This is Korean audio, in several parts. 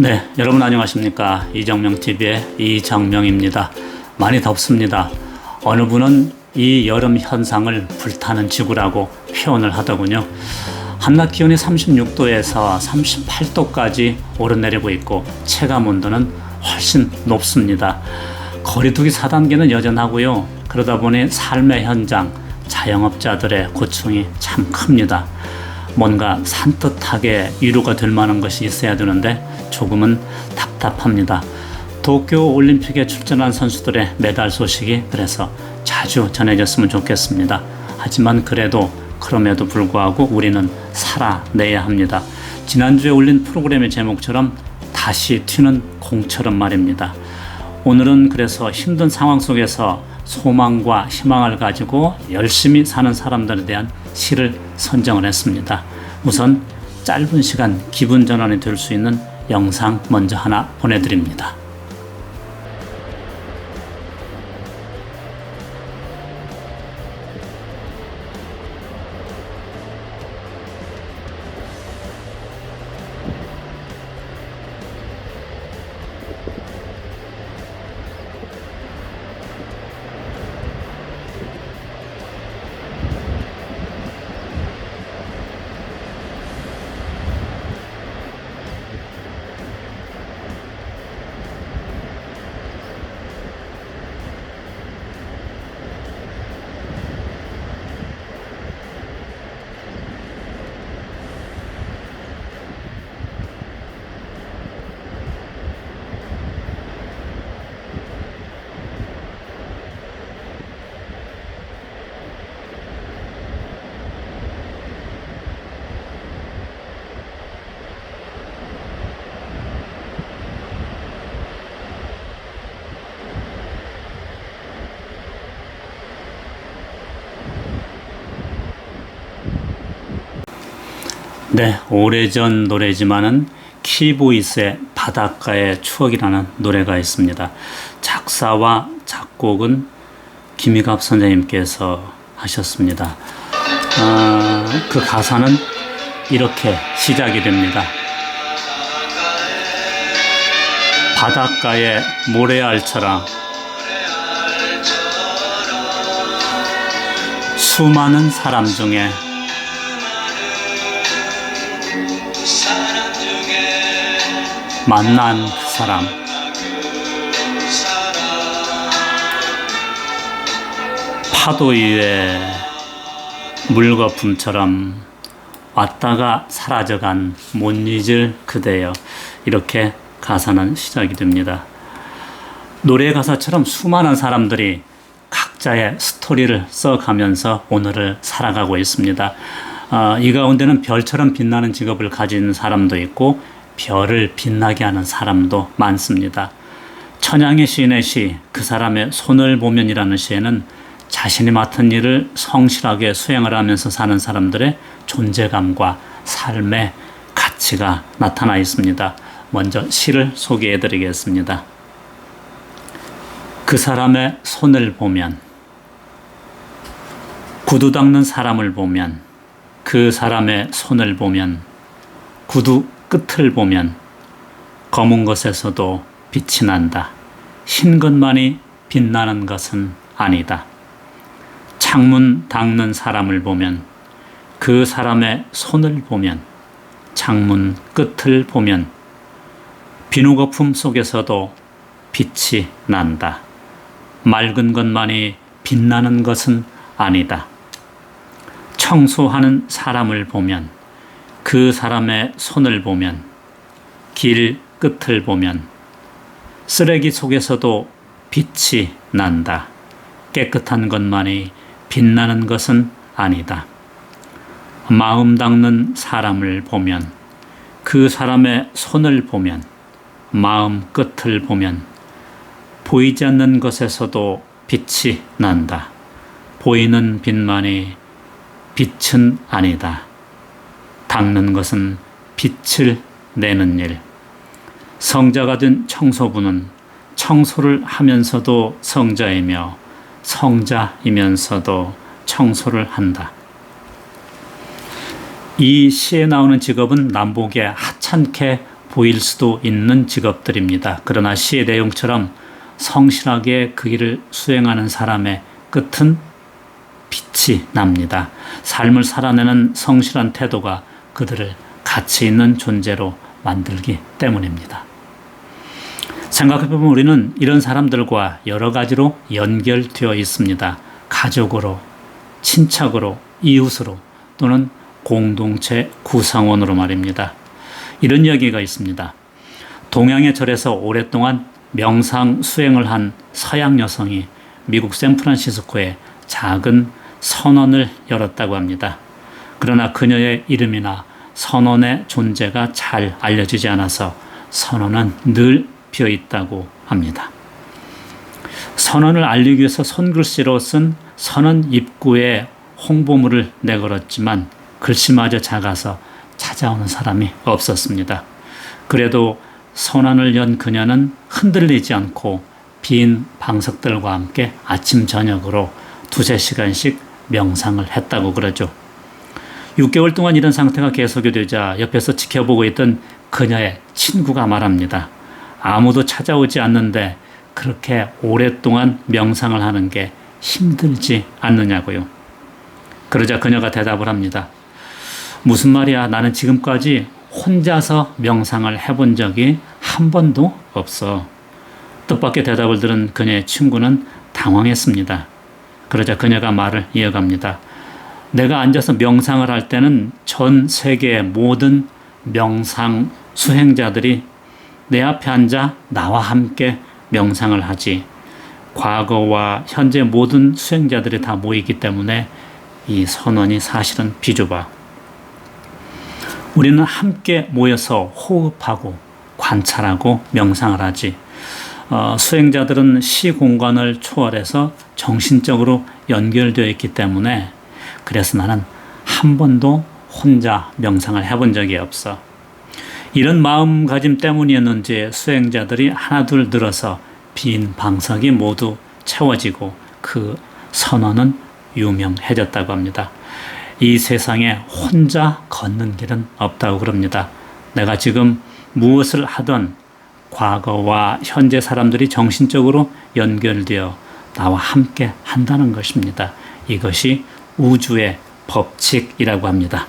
네, 여러분 안녕하십니까? 이정명TV의 이정명입니다. 많이 덥습니다. 어느 분은 이 여름 현상을 불타는 지구라고 표현을 하더군요. 한낮 기온이 36도에서 38도까지 오르내리고 있고 체감 온도는 훨씬 높습니다. 거리두기 4단계는 여전하고요. 그러다 보니 삶의 현장, 자영업자들의 고충이 참 큽니다. 뭔가 산뜻하게 위로가 될 만한 것이 있어야 되는데 조금은 답답합니다. 도쿄 올림픽에 출전한 선수들의 메달 소식이 그래서 자주 전해졌으면 좋겠습니다. 하지만 그럼에도 불구하고 우리는 살아내야 합니다. 지난주에 올린 프로그램의 제목처럼 다시 튀는 공처럼 말입니다. 오늘은 그래서 힘든 상황 속에서 소망과 희망을 가지고 열심히 사는 사람들에 대한 시를 선정을 했습니다. 우선 짧은 시간 기분 전환이 될 수 있는 영상 먼저 하나 보내드립니다. 네, 오래전 노래지만은 키보이스의 바닷가의 추억이라는 노래가 있습니다. 작사와 작곡은 김희갑 선생님께서 하셨습니다. 그 가사는 이렇게 시작이 됩니다. 바닷가의 모래알처럼 수많은 사람 중에 만난 그 사람, 파도 위에 물거품처럼 왔다가 사라져간 못 잊을 그대여. 이렇게 가사는 시작이 됩니다. 노래 가사처럼 수많은 사람들이 각자의 스토리를 써가면서 오늘을 살아가고 있습니다. 이 가운데는 별처럼 빛나는 직업을 가진 사람도 있고 별을 빛나게 하는 사람도 많습니다. 천양의 시인의 시, 그 사람의 손을 보면이라는 시에는 자신이 맡은 일을 성실하게 수행을 하면서 사는 사람들의 존재감과 삶의 가치가 나타나 있습니다. 먼저 시를 소개해 드리겠습니다. 그 사람의 손을 보면, 구두 닦는 사람을 보면, 그 사람의 손을 보면, 구두 끝을 보면 검은 것에서도 빛이 난다. 흰 것만이 빛나는 것은 아니다. 창문 닦는 사람을 보면, 그 사람의 손을 보면, 창문 끝을 보면 비누 거품 속에서도 빛이 난다. 맑은 것만이 빛나는 것은 아니다. 청소하는 사람을 보면, 그 사람의 손을 보면, 길 끝을 보면 쓰레기 속에서도 빛이 난다. 깨끗한 것만이 빛나는 것은 아니다. 마음 닦는 사람을 보면, 그 사람의 손을 보면, 마음 끝을 보면 보이지 않는 것에서도 빛이 난다. 보이는 빛만이 빛은 아니다. 닦는 것은 빛을 내는 일. 성자가 된 청소부는 청소를 하면서도 성자이며 성자이면서도 청소를 한다. 이 시에 나오는 직업은 남북에 하찮게 보일 수도 있는 직업들입니다. 그러나 시의 내용처럼 성실하게 그 일을 수행하는 사람의 끝은 빛이 납니다. 삶을 살아내는 성실한 태도가 그들을 가치 있는 존재로 만들기 때문입니다. 생각해보면 우리는 이런 사람들과 여러 가지로 연결되어 있습니다. 가족으로, 친척으로, 이웃으로 또는 공동체 구성원으로 말입니다. 이런 이야기가 있습니다. 동양의 절에서 오랫동안 명상 수행을 한 서양 여성이 미국 샌프란시스코에 작은 선원을 열었다고 합니다. 그러나 그녀의 이름이나 선원의 존재가 잘 알려지지 않아서 선원은 늘 비어 있다고 합니다. 선원을 알리기 위해서 손글씨로 쓴 선원 입구에 홍보물을 내걸었지만 글씨마저 작아서 찾아오는 사람이 없었습니다. 그래도 선원을 연 그녀는 흔들리지 않고 빈 방석들과 함께 아침 저녁으로 두세 시간씩 명상을 했다고 그러죠. 6개월 동안 이런 상태가 계속이 되자 옆에서 지켜보고 있던 그녀의 친구가 말합니다. 아무도 찾아오지 않는데 그렇게 오랫동안 명상을 하는 게 힘들지 않느냐고요. 그러자 그녀가 대답을 합니다. 무슨 말이야? 나는 지금까지 혼자서 명상을 해본 적이 한 번도 없어. 뜻밖의 대답을 들은 그녀의 친구는 당황했습니다. 그러자 그녀가 말을 이어갑니다. 내가 앉아서 명상을 할 때는 전 세계의 모든 명상 수행자들이 내 앞에 앉아 나와 함께 명상을 하지. 과거와 현재 모든 수행자들이 다 모이기 때문에 이 선언이 사실은 비좁아. 우리는 함께 모여서 호흡하고 관찰하고 명상을 하지. 수행자들은 시 공간을 초월해서 정신적으로 연결되어 있기 때문에 그래서 나는 한 번도 혼자 명상을 해본 적이 없어. 이런 마음가짐 때문이었는지 수행자들이 하나둘 늘어서 빈 방석이 모두 채워지고 그 선언은 유명해졌다고 합니다. 이 세상에 혼자 걷는 길은 없다고 그럽니다. 내가 지금 무엇을 하든 과거와 현재 사람들이 정신적으로 연결되어 나와 함께 한다는 것입니다. 이것이 우주의 법칙이라고 합니다.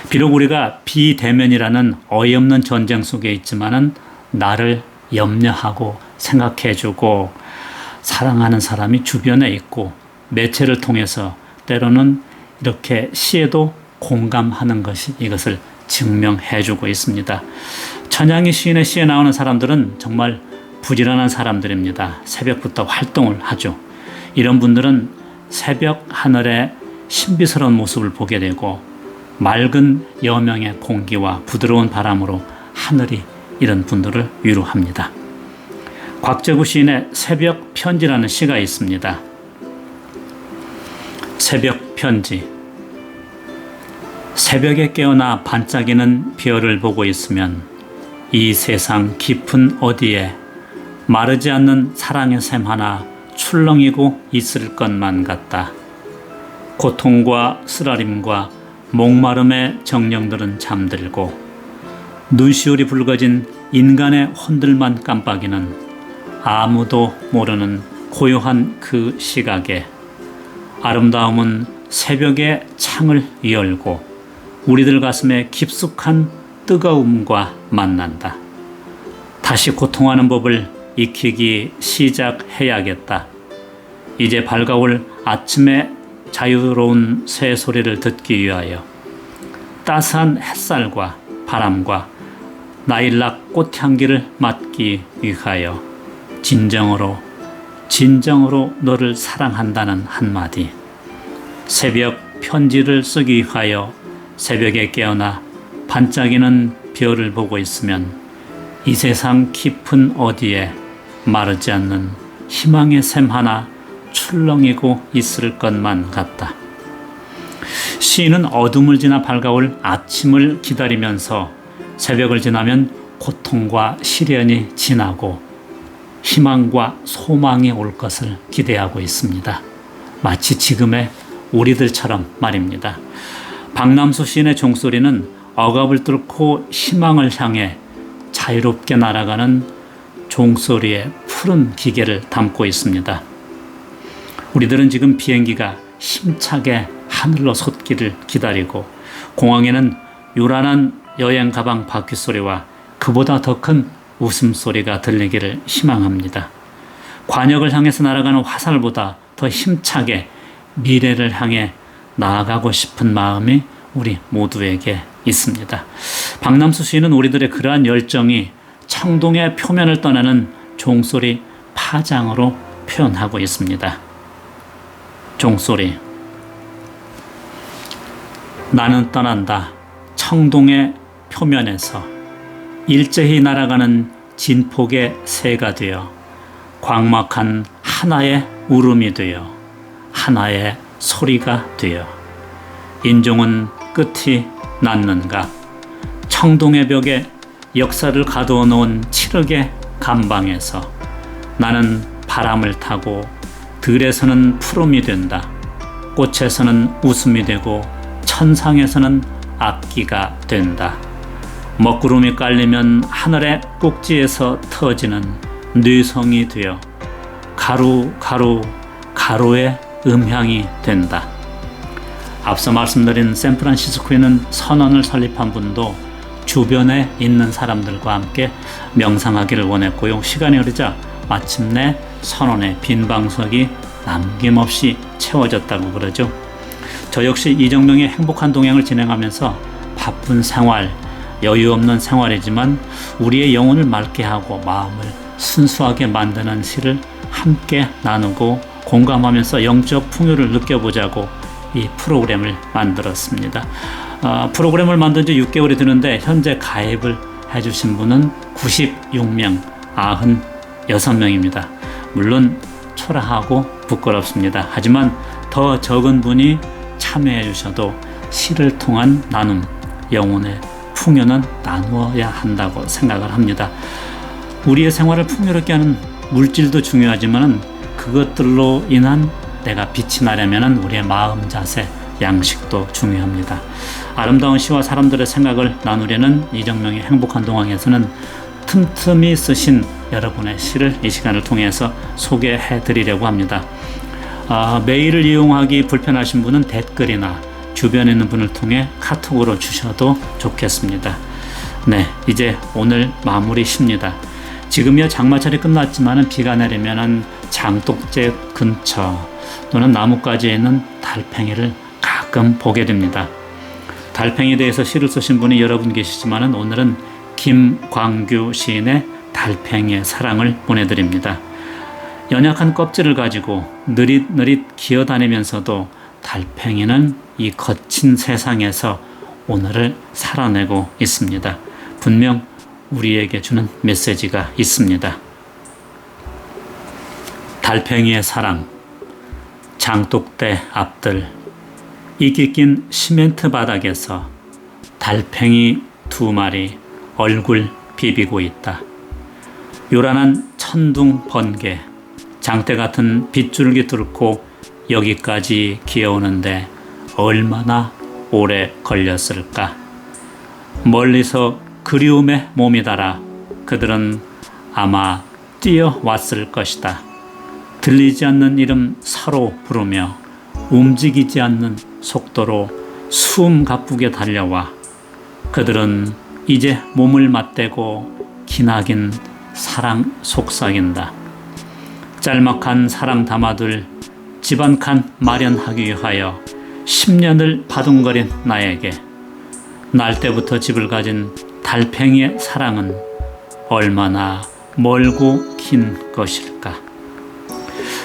비록 우리가 비대면이라는 어이없는 전쟁 속에 있지만은 나를 염려하고 생각해주고 사랑하는 사람이 주변에 있고 매체를 통해서 때로는 이렇게 시에도 공감하는 것이 이것을 증명해주고 있습니다. 천양희 시인의 시에 나오는 사람들은 정말 부지런한 사람들입니다. 새벽부터 활동을 하죠. 이런 분들은 새벽 하늘의 신비스러운 모습을 보게 되고 맑은 여명의 공기와 부드러운 바람으로 하늘이 이런 분들을 위로합니다. 곽재구 시인의 새벽 편지라는 시가 있습니다. 새벽 편지. 새벽에 깨어나 반짝이는 별을 보고 있으면 이 세상 깊은 어디에 마르지 않는 사랑의 샘 하나 출렁이고 있을 것만 같다. 고통과 쓰라림과 목마름의 정령들은 잠들고 눈시울이 붉어진 인간의 혼들만 깜빡이는 아무도 모르는 고요한 그 시각에 아름다움은 새벽의 창을 열고 우리들 가슴에 깊숙한 뜨거움과 만난다. 다시 고통하는 법을 익히기 시작해야겠다. 이제 밝아올 아침의 자유로운 새소리를 듣기 위하여 따스한 햇살과 바람과 나일락 꽃향기를 맡기 위하여 진정으로 너를 사랑한다는 한마디. 새벽 편지를 쓰기 위하여 새벽에 깨어나 반짝이는 별을 보고 있으면 이 세상 깊은 어디에 마르지 않는 희망의 샘 하나 출렁이고 있을 것만 같다. 시인은 어둠을 지나 밝아올 아침을 기다리면서 새벽을 지나면 고통과 시련이 지나고 희망과 소망이 올 것을 기대하고 있습니다. 마치 지금의 우리들처럼 말입니다. 박남수 시인의 종소리는 억압을 뚫고 희망을 향해 자유롭게 날아가는 종소리의 푸른 기계를 담고 있습니다. 우리들은 지금 비행기가 힘차게 하늘로 솟기를 기다리고 공항에는 요란한 여행 가방 바퀴 소리와 그보다 더 큰 웃음소리가 들리기를 희망합니다. 관역을 향해서 날아가는 화살보다 더 힘차게 미래를 향해 나아가고 싶은 마음이 우리 모두에게 있습니다. 박남수 시인은 우리들의 그러한 열정이 청동의 표면을 떠나는 종소리 파장으로 표현하고 있습니다. 종소리. 나는 떠난다. 청동의 표면에서 일제히 날아가는 진폭의 새가 되어 광막한 하나의 울음이 되어 하나의 소리가 되어 인종은 끝이 났는가. 청동의 벽에 역사를 가두어 놓은 칠흑의 감방에서 나는 바람을 타고 들에서는 푸름이 된다. 꽃에서는 웃음이 되고 천상에서는 악기가 된다. 먹구름이 깔리면 하늘의 꼭지에서 터지는 뇌성이 되어 가루의 음향이 된다. 앞서 말씀드린 샌프란시스코에는 선원을 설립한 분도 주변에 있는 사람들과 함께 명상하기를 원했고요. 시간이 흐르자 마침내 선원의 빈 방석이 남김없이 채워졌다고 그러죠. 저 역시 이정명의 행복한 동행을 진행하면서 바쁜 생활, 여유 없는 생활이지만 우리의 영혼을 맑게 하고 마음을 순수하게 만드는 시를 함께 나누고 공감하면서 영적 풍요를 느껴보자고 이 프로그램을 만들었습니다. 프로그램을 만든 지 6개월이 되는데 현재 가입을 해주신 분은 96명, 96명입니다. 물론 초라하고 부끄럽습니다. 하지만 더 적은 분이 참여해 주셔도 시를 통한 나눔, 영혼의 풍요는 나누어야 한다고 생각을 합니다. 우리의 생활을 풍요롭게 하는 물질도 중요하지만 그것들로 인한 내가 빛이 나려면 우리의 마음 자세, 양식도 중요합니다. 아름다운 시와 사람들의 생각을 나누려는 이정명의 행복한 동항에서는 틈틈이 쓰신 여러분의 시를 이 시간을 통해서 소개해 드리려고 합니다. 메일을 이용하기 불편하신 분은 댓글이나 주변에 있는 분을 통해 카톡으로 주셔도 좋겠습니다. 네, 이제 오늘 마무리 시입니다. 지금이야 장마철이 끝났지만 비가 내리면 장독재 근처 또는 나뭇가지에 있는 달팽이를 가끔 보게 됩니다. 달팽이에 대해서 시를 쓰신 분이 여러 분 계시지만 오늘은 김광규 시인의 달팽이의 사랑을 보내드립니다. 연약한 껍질을 가지고 느릿느릿 기어다니면서도 달팽이는 이 거친 세상에서 오늘을 살아내고 있습니다. 분명 우리에게 주는 메시지가 있습니다. 달팽이의 사랑. 장독대 앞들 이끼 낀 시멘트 바닥에서 달팽이 2마리 얼굴 비비고 있다. 요란한 천둥 번개, 장대 같은 빗줄기 뚫고 여기까지 기어오는데 얼마나 오래 걸렸을까. 멀리서 그리움에 몸이 달아 그들은 아마 뛰어왔을 것이다. 들리지 않는 이름 서로 부르며 움직이지 않는 속도로 숨 가쁘게 달려와 그들은 이제 몸을 맞대고 기나긴 사랑 속삭인다. 짤막한 사랑 담아둘 집 한 칸 마련하기 위하여 10년을 바둥거린 나에게 날 때부터 집을 가진 달팽이의 사랑은 얼마나 멀고 긴 것일까.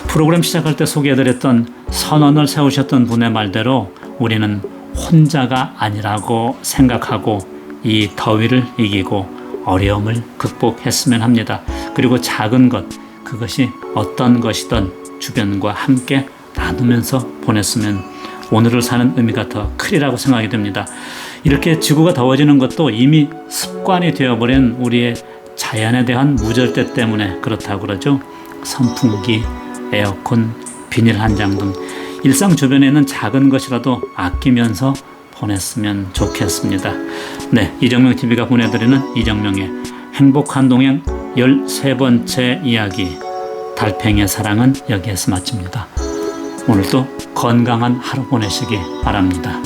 프로그램 시작할 때 소개해드렸던 선언을 세우셨던 분의 말대로 우리는 혼자가 아니라고 생각하고 이 더위를 이기고 어려움을 극복했으면 합니다. 그리고 작은 것, 그것이 어떤 것이든 주변과 함께 나누면서 보냈으면 오늘을 사는 의미가 더 크리라고 생각이 됩니다. 이렇게 지구가 더워지는 것도 이미 습관이 되어버린 우리의 자연에 대한 무절대 때문에 그렇다고 그러죠. 선풍기, 에어컨, 비닐 한 장 등 일상 주변에 있는 작은 것이라도 아끼면서 보냈으면 좋겠습니다. 네, 이정명 TV가 보내드리는 이정명의 행복한 동행 13번째 이야기 달팽이의 사랑은 여기에서 마칩니다. 오늘도 건강한 하루 보내시기 바랍니다.